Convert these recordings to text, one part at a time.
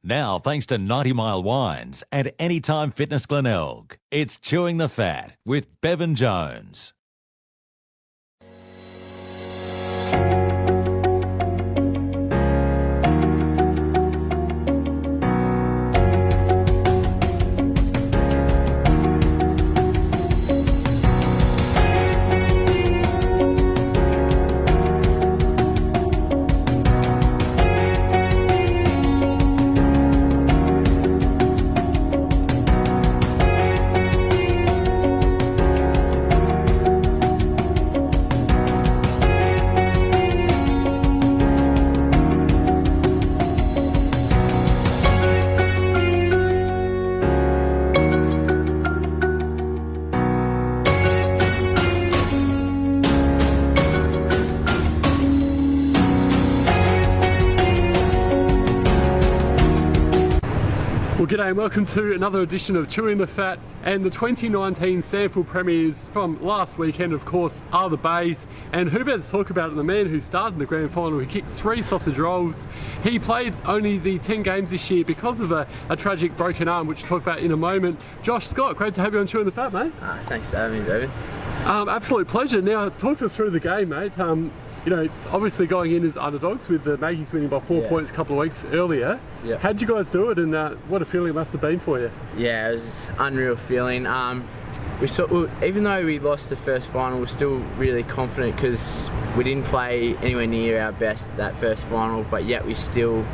Now, thanks to 90 Mile Wines and Anytime Fitness Glenelg, it's Chewing the Fat with Bevan Jones. Well, g'day and welcome to another edition of Chewing the Fat, and the 2019 Sanford Premiers from last weekend, of course, are the Bays. And who better to talk about it than the man who started in the grand final, who kicked 3 sausage rolls. He played only the 10 games this year because of a tragic broken arm, which we'll talk about in a moment. Josh Scott, great to have you on Chewing the Fat, mate. Thanks for having me, Bevan. Absolute pleasure. Now, talk to us through the game, mate. You know, obviously going in as underdogs with the Maggies winning by 4 points a couple of weeks earlier. Yep. How'd you guys do it, and what a feeling it must have been for you? Yeah, it was an unreal feeling. Even though we lost the first final, we're still really confident because we didn't play anywhere near our best that first final, but yet we still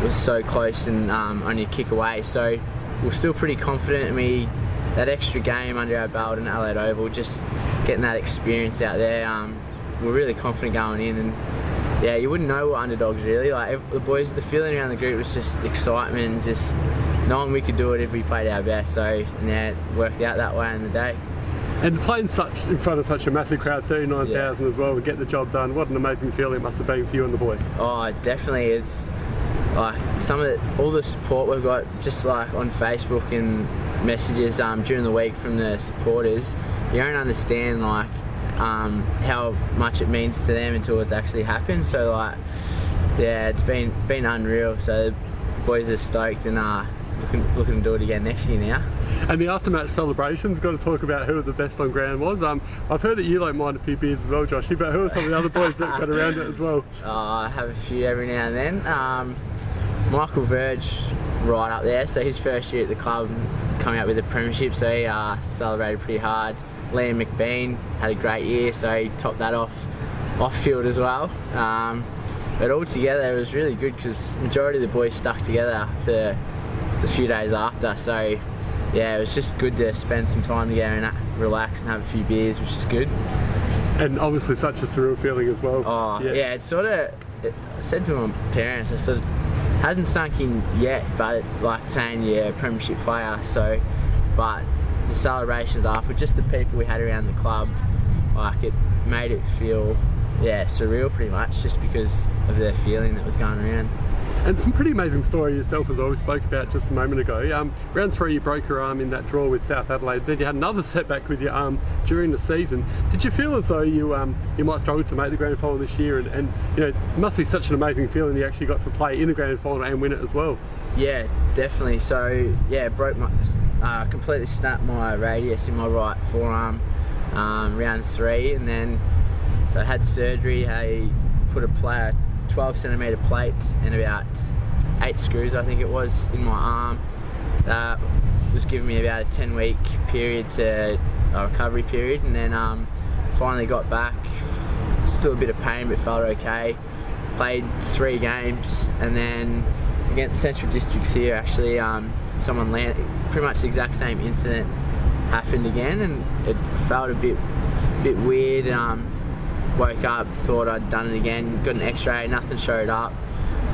was so close and only a kick away. So we're still pretty confident, and that extra game under our belt in Adelaide Oval, just getting that experience out there. We're really confident going in, and yeah, you wouldn't know we're underdogs really. Like the boys, the feeling around the group was just excitement, and just knowing we could do it if we played our best. So yeah, it worked out that way in the day. And playing in front of such a massive crowd, 39,000 as well, and get the job done. What an amazing feeling it must have been for you and the boys. Oh, definitely. It's like all the support we've got, just like on Facebook and messages during the week from the supporters. You don't understand like how much it means to them until it's actually happened. So like, yeah, it's been unreal. So the boys are stoked and looking to do it again next year now. And the after-match celebrations, got to talk about who the best on ground was. I've heard that you like mind a few beers as well, Joshy, but who are some of the other boys that got around it as well? I have a few every now and then. Michael Verge right up there, so his first year at the club, coming out with the Premiership, so he celebrated pretty hard. Liam McBean had a great year, so he topped that off field as well. But all together it was really good because majority of the boys stuck together for the few days after. So yeah, it was just good to spend some time together and relax and have a few beers, which is good. And obviously such a surreal feeling as well. Oh yeah, it's I said to my parents, I said, hasn't sunk in yet, but it's like saying you're a Premiership player. So, but the celebrations after, just the people we had around the club, like it made it feel surreal pretty much, just because of the feeling that was going around. And some pretty amazing story yourself as well, we spoke about just a moment ago. Round 3 you broke your arm in that draw with South Adelaide, then you had another setback with your arm during the season. Did you feel as though you might struggle to make the grand final this year, and you know, it must be such an amazing feeling you actually got to play in the grand final and win it as well? Yeah, definitely. So yeah, completely snapped my radius in my right forearm round 3, and then so I had surgery. I put a 12 centimetre plate and about 8 screws, I think it was, in my arm. That was giving me about a 10-week period to a recovery period, and then finally got back. Still a bit of pain, but felt okay. Played 3 games, and then against Central Districts here, actually, someone landed. Pretty much the exact same incident happened again, and it felt a bit weird. Woke up, thought I'd done it again, got an x-ray, nothing showed up.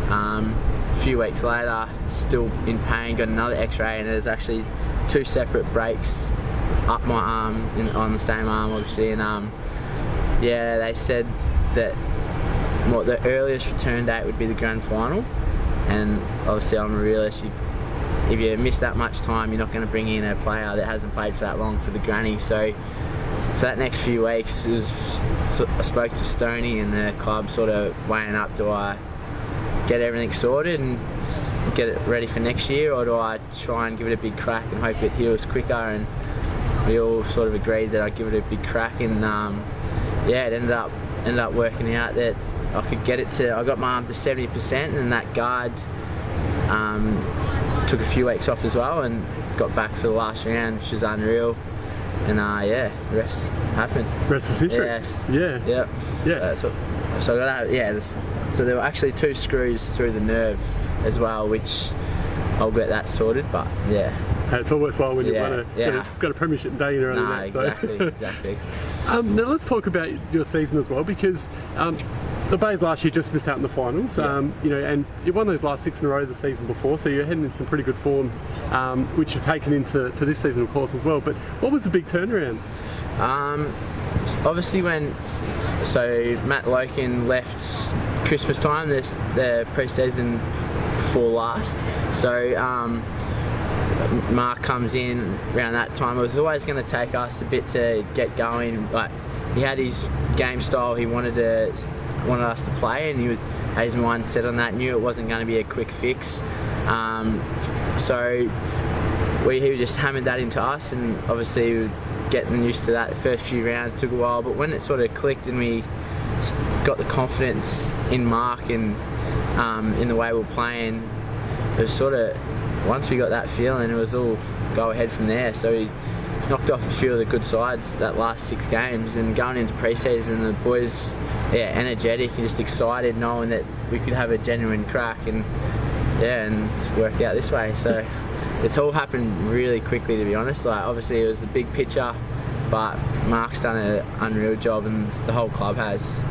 A few weeks later, still in pain, got another x-ray, and there's actually 2 separate breaks up my arm, on the same arm obviously, and yeah, they said that the earliest return date would be the grand final, and obviously I'm a realist. If you miss that much time, you're not going to bring in a player that hasn't played for that long for the granny. So for that next few weeks, I spoke to Stoney and the club, sort of weighing up, do I get everything sorted and get it ready for next year, or do I try and give it a big crack and hope it heals quicker? And we all sort of agreed that I'd give it a big crack, and yeah, it ended up working out that I could get it to. I got my arm to 70%, and that guard took a few weeks off as well, and got back for the last round, which was unreal. And yeah, the rest happened. Rest is history. Yes. Yeah. Yep. Yeah. So I got so there were actually 2 screws through the nerve as well, which I'll get that sorted. But yeah. It's all worthwhile when you want to got a premiership day in early. Nah, exactly. Now let's talk about your season as well, because the Bays last year just missed out in the finals. You know, and you won those last 6 in a row the season before, so you're heading in some pretty good form, which you've taken into this season, of course, as well. But what was the big turnaround? Obviously, so Matt Loken left Christmas time, the pre-season before last. So Mark comes in around that time. It was always going to take us a bit to get going, but he had his game style he wanted us to play, and he had his mind set on that, knew it wasn't going to be a quick fix. So he just hammered that into us, and obviously we were getting used to that. The first few rounds took a while, but when it sort of clicked and we got the confidence in Mark and in the way we were playing, it was sort of, once we got that feeling, it was all go ahead from there. So we knocked off a few of the good sides that last 6 games, and going into pre-season, the boys, energetic and just excited, knowing that we could have a genuine crack, and it's worked out this way. So it's all happened really quickly, to be honest. Like, obviously it was the big picture, but Mark's done an unreal job, and the whole club has.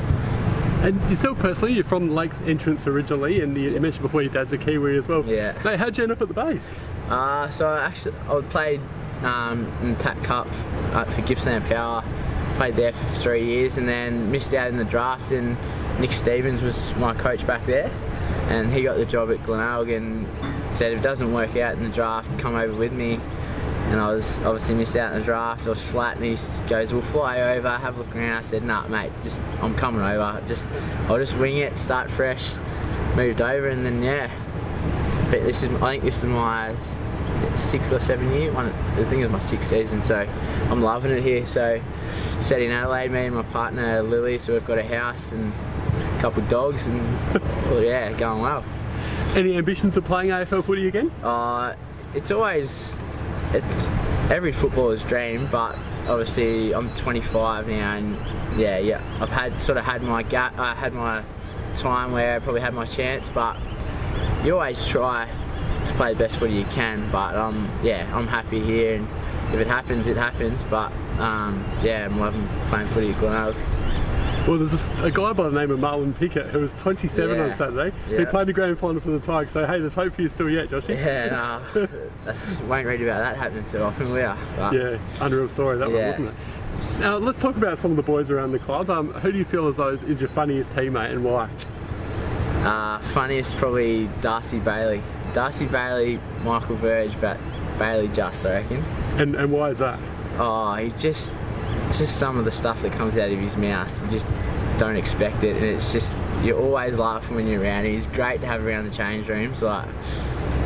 And yourself personally, you're from Lakes Entrance originally, and you mentioned before your dad's a Kiwi as well. Yeah. Mate, how'd you end up at the Bays? So I played in the TAC Cup for Gippsland Power, played there for 3 years, and then missed out in the draft, and Nick Stevens was my coach back there, and he got the job at Glenelg and said if it doesn't work out in the draft, come over with me. And I was obviously missed out in the draft, I was flat, and he goes, we'll fly over, have a look around. I said, nah mate, I'm coming over, I'll just wing it, start fresh. Moved over, and then I think this is my 6th or 7th year, I think it was my 6th season, so I'm loving it here. So set in Adelaide, me and my partner Lily, so we've got a house and a couple of dogs, and going well. Any ambitions of playing AFL footy again? It's every footballer's dream, but obviously I'm 25 now, and I've had my gap. I had my time where I probably had my chance, but you always try to play the best footy you can. But I'm happy here, and if it happens, it happens. But I'm loving playing footy at Glenelg. Well, there's a guy by the name of Marlon Pickett who was 27 on Saturday. He played the grand final for the Tigers, so hey, there's hope for you still yet, Joshy. Won't read about that happening too often, we are. But unreal story that one, wasn't it? Now, let's talk about some of the boys around the club. Who do you feel as though is your funniest teammate, and why? Funniest, probably Darcy Bailey. Darcy Bailey, Michael Verge, but Bailey just, I reckon. And why is that? Oh, he just some of the stuff that comes out of his mouth, you just don't expect it, and it's just, you're always laughing when you're around him. He's great to have around the change rooms. Like,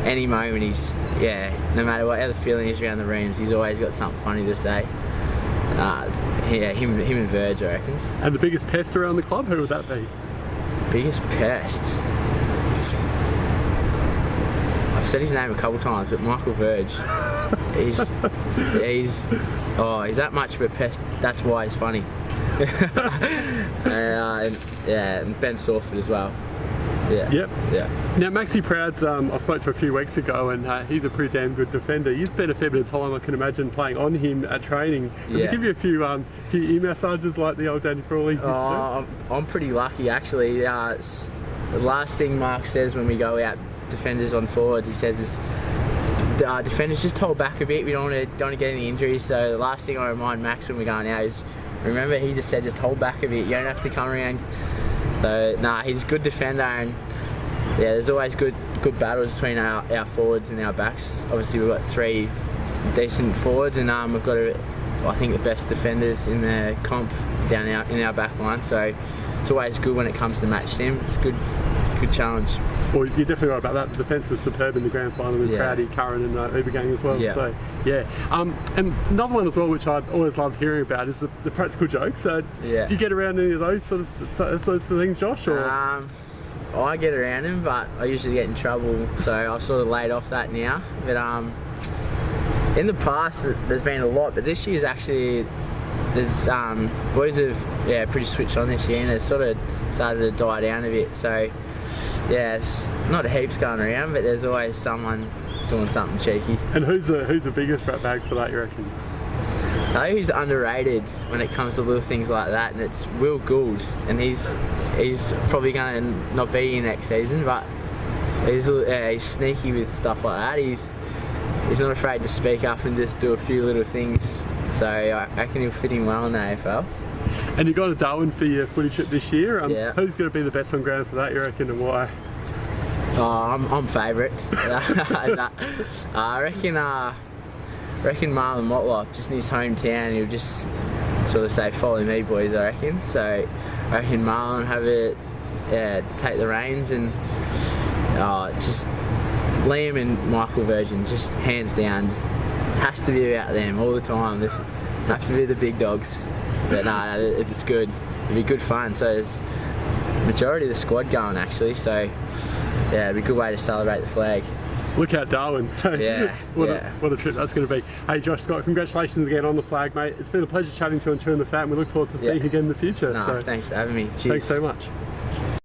any moment he's, no matter what other feeling is around the rooms, he's always got something funny to say. Him and Verge, I reckon. And the biggest pest around the club, who would that be? Biggest pest? I've said his name a couple times, but Michael Verge. He's that much of a pest. That's why he's funny. And Ben Sawford as well. Yeah. Now, Maxi Prouds, I spoke to a few weeks ago, and he's a pretty damn good defender. You spent a fair bit of time, I can imagine, playing on him at training. Did he give you a few ear massages like the old Danny Frawley used to do? I'm pretty lucky, actually. The last thing Mark says when we go out, defenders on forwards, he says is, defenders just hold back a bit, we don't want to get any injuries. So the last thing I remind Max when we're going out is, remember, he just said just hold back a bit, you don't have to come around. So he's a good defender, and there's always good battles between our forwards and our backs. Obviously we've got 3 decent forwards, and we've got I think the best defenders in the comp in our back line, so it's always good when it comes to match sim. It's good good challenge. Well, you're definitely right about that. The defence was superb in the grand final with Crowdy, Curran and Ubergang as well. Yeah. So, yeah. And another one as well, which I always love hearing about, is the practical jokes. So, do you get around any of those sort of things, Josh? Or? I get around them, but I usually get in trouble, so I've sort of laid off that now. But in the past, there's been a lot, but this year's actually, there's boys have pretty switched on this year, and it's sort of started to die down a bit. So yeah, it's not heaps going around, but there's always someone doing something cheeky. And who's the biggest rat bag for that, you reckon? Tell you who's underrated when it comes to little things like that, and it's Will Gould, and he's probably going to not be here next season, but he's sneaky with stuff like that. He's not afraid to speak up and just do a few little things, so I reckon he'll fit in well in the AFL. And you got a Darwin for your footy trip this year. Who's going to be the best on ground for that, you reckon, and why? Oh, I'm favourite. I reckon Marlon Motlop, just in his hometown, he'll just sort of say, "Follow me, boys." I reckon. So I reckon Marlon have it, take the reins, and just Liam and Michael Virgin, just hands down, just has to be about them all the time. This have to be the big dogs. But no, it's good. It'll be good fun. So there's majority of the squad going actually. So yeah, it'll be a good way to celebrate the flag. Look out, Darwin. Yeah. What a trip that's going to be. Hey, Josh Scott, congratulations again on the flag, mate. It's been a pleasure chatting to you on Chewing the Fat, and we look forward to speaking again in the future. No, thanks for having me. Cheers. Thanks so much.